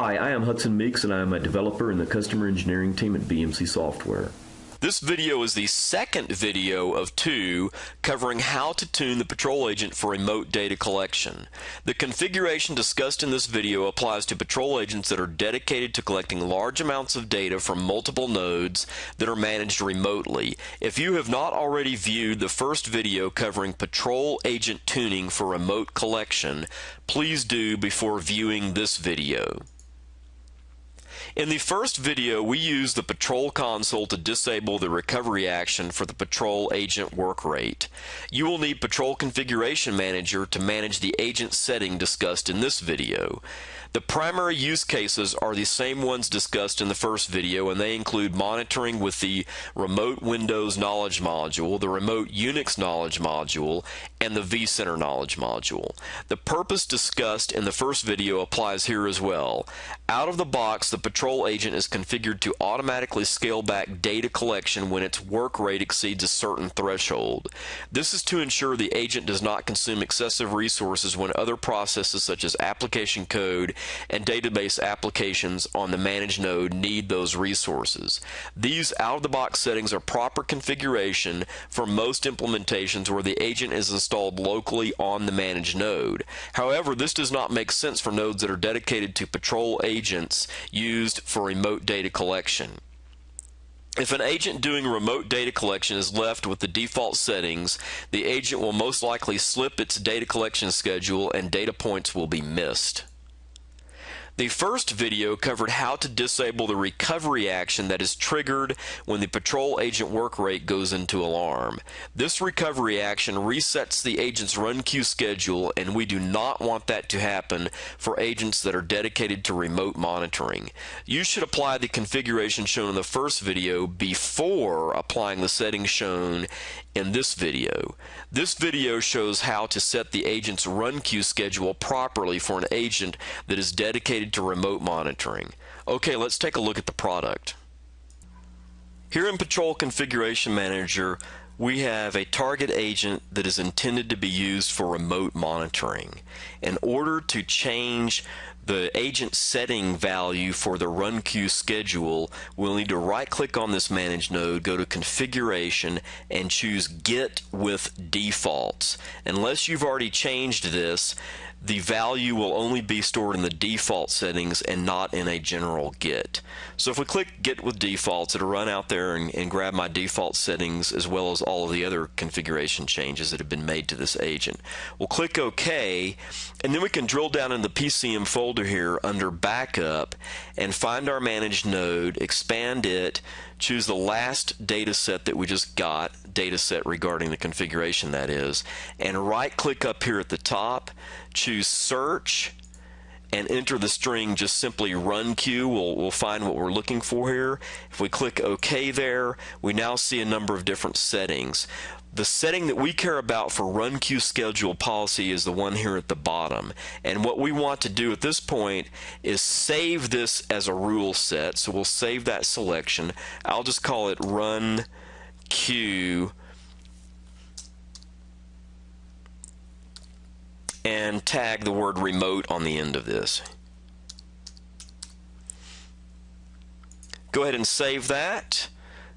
Hi, I am Hudson Meeks, and I am a developer in the customer engineering team at BMC Software. This video is the second video of two covering how to tune the patrol agent for remote data collection. The configuration discussed in this video applies to patrol agents that are dedicated to collecting large amounts of data from multiple nodes that are managed remotely. If you have not already viewed the first video covering patrol agent tuning for remote collection, please do before viewing this video. In the first video, we used the Patrol console to disable the recovery action for the patrol agent work rate. You will need Patrol Configuration Manager to manage the agent setting discussed in this video. The primary use cases are the same ones discussed in the first video, and they include monitoring with the Remote Windows Knowledge Module, the Remote Unix Knowledge Module, and the vCenter Knowledge Module. The purpose discussed in the first video applies here as well. Out of the box, the patrol agent is configured to automatically scale back data collection when its work rate exceeds a certain threshold. This is to ensure the agent does not consume excessive resources when other processes such as application code and database applications on the managed node need those resources. These out-of-the-box settings are proper configuration for most implementations where the agent is installed locally on the managed node. However, this does not make sense for nodes that are dedicated to patrol agents used for remote data collection. If an agent doing remote data collection is left with the default settings, the agent will most likely slip its data collection schedule and data points will be missed. The first video covered how to disable the recovery action that is triggered when the patrol agent work rate goes into alarm. This recovery action resets the agent's run queue schedule, and we do not want that to happen for agents that are dedicated to remote monitoring. You should apply the configuration shown in the first video before applying the settings shown in this video. This video shows how to set the agent's run queue schedule properly for an agent that is dedicated to remote monitoring. Okay, let's take a look at the product. Here in Patrol Configuration Manager, we have a target agent that is intended to be used for remote monitoring. In order to change the agent setting value for the run queue schedule, we'll need to right-click on this managed node, go to Configuration, and choose Get with Defaults. Unless you've already changed this, the value will only be stored in the default settings and not in a general get. So if we click Get with Defaults, it'll run out there and grab my default settings as well as all of the other configuration changes that have been made to this agent. We'll click OK, and then we can drill down in the PCM folder here under Backup and find our managed node, expand it, choose the last data set that we just got, data set regarding the configuration that is, and right click up here at the top, choose search, and enter the string just simply run queue. We'll find what we're looking for here. If we click OK there, we now see a number of different settings. The setting that we care about for run queue schedule policy is the one here at the bottom, and what we want to do at this point is save this as a rule set. So we'll save that selection. I'll just call it run queue and tag the word remote on the end of this. Go ahead and save that,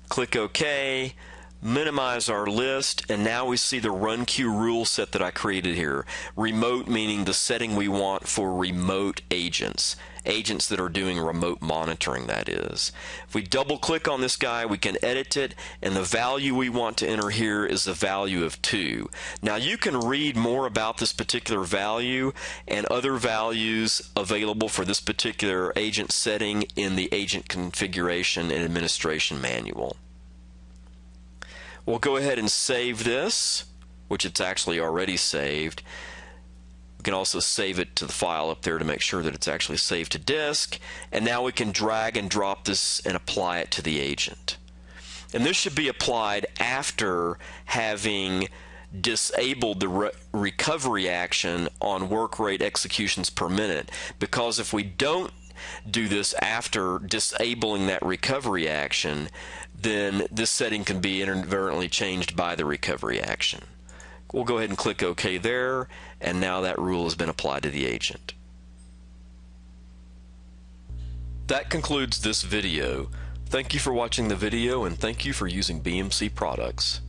click OK, minimize our list, and now we see the run queue rule set that I created here. Remote meaning the setting we want for remote agents. Agents that are doing remote monitoring, that is. If we double click on this guy, we can edit it, and the value we want to enter here is the value of 2. Now you can read more about this particular value and other values available for this particular agent setting in the Agent Configuration and Administration Manual. We'll go ahead and save this, which it's actually already saved. We can also save it to the file up there to make sure that it's actually saved to disk, and now we can drag and drop this and apply it to the agent. And this should be applied after having disabled the recovery action on work rate executions per minute, because if we don't do this after disabling that recovery action, then this setting can be inadvertently changed by the recovery action. We'll go ahead and click OK there, and now that rule has been applied to the agent. That concludes this video. Thank you for watching the video and thank you for using BMC products.